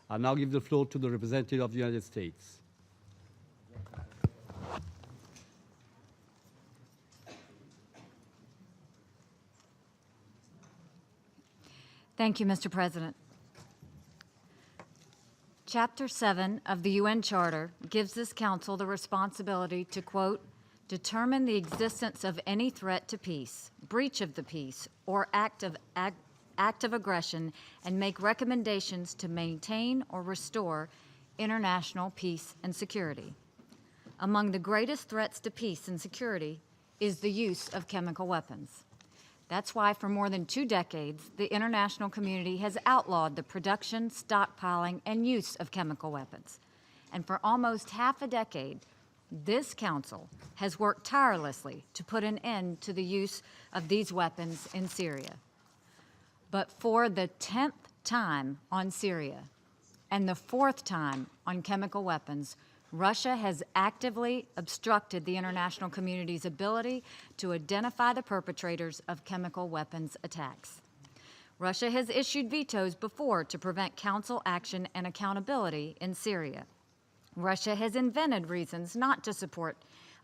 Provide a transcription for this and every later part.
I now give the floor to the representative of the United States. Thank you, Mr. President. Chapter 7 of the UN Charter gives this council the responsibility to, quote, determine the existence of any threat to peace, breach of the peace, or act of aggression, and make recommendations to maintain or restore international peace and security. Among the greatest threats to peace and security is the use of chemical weapons. That's why for more than 2 decades, the international community has outlawed the production, stockpiling, and use of chemical weapons. And for almost half a decade, this council has worked tirelessly to put an end to the use of these weapons in Syria. But for the 10th time on Syria and the 4th time on chemical weapons, Russia has actively obstructed the international community's ability to identify the perpetrators of chemical weapons attacks. Russia has issued vetoes before to prevent council action and accountability in Syria. Russia has invented reasons not to support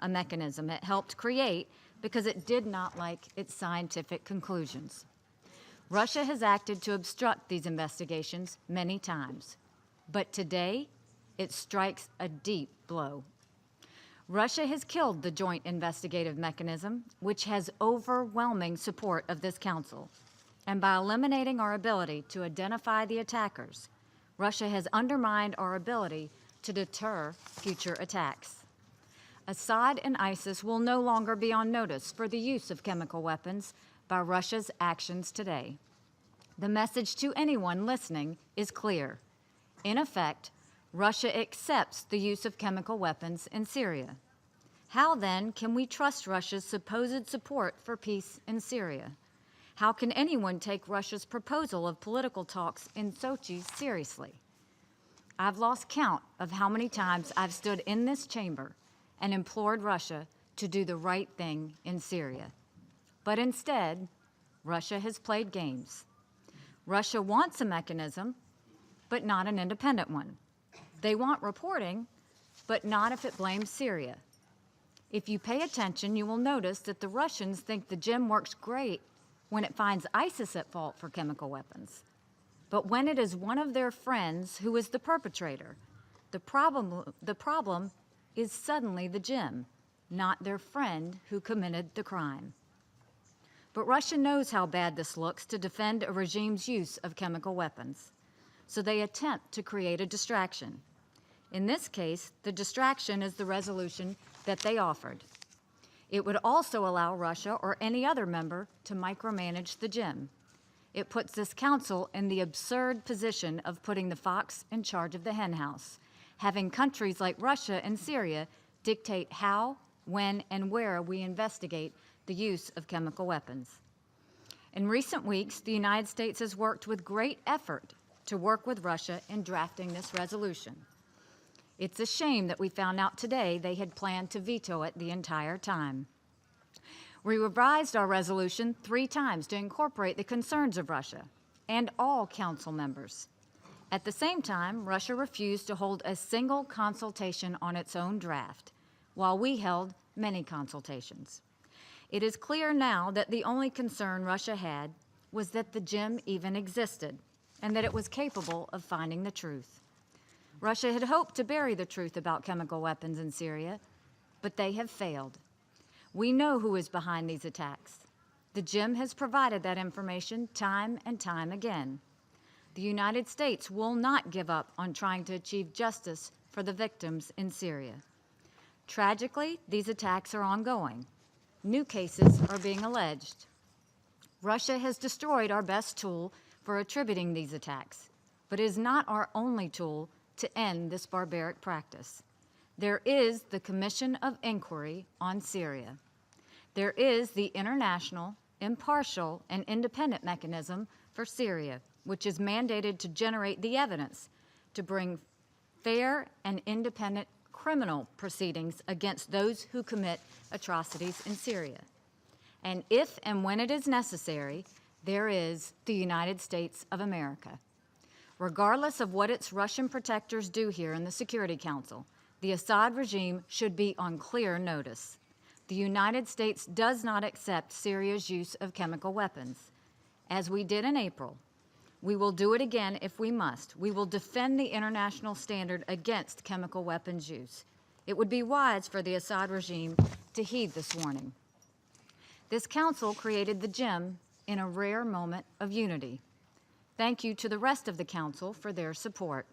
a mechanism it helped create because it did not like its scientific conclusions. Russia has acted to obstruct these investigations many times, but today, it strikes a deep blow. Russia has killed the Joint Investigative Mechanism, which has overwhelming support of this council. And by eliminating our ability to identify the attackers, Russia has undermined our ability to deter future attacks. Assad and ISIS will no longer be on notice for the use of chemical weapons by Russia's actions today. The message to anyone listening is clear. In effect, Russia accepts the use of chemical weapons in Syria. How then can we trust Russia's supposed support for peace in Syria? How can anyone take Russia's proposal of political talks in Sochi seriously? I've lost count of how many times I've stood in this chamber and implored Russia to do the right thing in Syria. But instead, Russia has played games. Russia wants a mechanism, but not an independent one. They want reporting, but not if it blames Syria. If you pay attention, you will notice that the Russians think the gym works great when it finds ISIS at fault for chemical weapons. But when it is one of their friends who is the perpetrator, the problem is suddenly the gym, not their friend who committed the crime. But Russia knows how bad this looks to defend a regime's use of chemical weapons. So they attempt to create a distraction. In this case, the distraction is the resolution that they offered. It would also allow Russia or any other member to micromanage the gym. It puts this council in the absurd position of putting the fox in charge of the henhouse, having countries like Russia and Syria dictate how, when, and where we investigate the use of chemical weapons. In recent weeks, the United States has worked with great effort to work with Russia in drafting this resolution. It's a shame that we found out today they had planned to veto it the entire time. We revised our resolution 3 times to incorporate the concerns of Russia and all council members. At the same time, Russia refused to hold a single consultation on its own draft, while we held many consultations. It is clear now that the only concern Russia had was that the gym even existed and that it was capable of finding the truth. Russia had hoped to bury the truth about chemical weapons in Syria, but they have failed. We know who is behind these attacks. The gym has provided that information time and time again. The United States will not give up on trying to achieve justice for the victims in Syria. Tragically, these attacks are ongoing. New cases are being alleged. Russia has destroyed our best tool for attributing these attacks, but it is not our only tool to end this barbaric practice. There is the Commission of Inquiry on Syria. There is the International, Impartial, and Independent Mechanism for Syria, which is mandated to generate the evidence to bring fair and independent criminal proceedings against those who commit atrocities in Syria. And if and when it is necessary, there is the United States of America. Regardless of what its Russian protectors do here in the Security Council, the Assad regime should be on clear notice. The United States does not accept Syria's use of chemical weapons. As we did in April, we will do it again if we must. We will defend the international standard against chemical weapons use. It would be wise for the Assad regime to heed this warning. This council created the gym in a rare moment of unity. Thank you to the rest of the council for their support.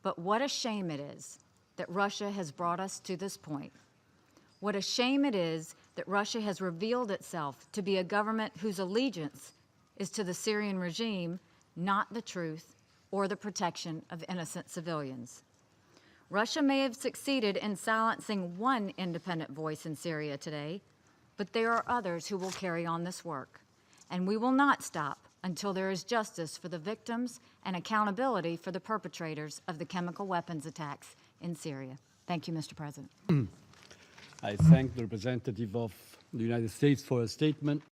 But what a shame it is that Russia has brought us to this point. What a shame it is that Russia has revealed itself to be a government whose allegiance is to the Syrian regime, not the truth or the protection of innocent civilians. Russia may have succeeded in silencing one independent voice in Syria today, but there are others who will carry on this work. And we will not stop until there is justice for the victims and accountability for the perpetrators of the chemical weapons attacks in Syria. Thank you, Mr. President. I thank the representative of the United States for her statement.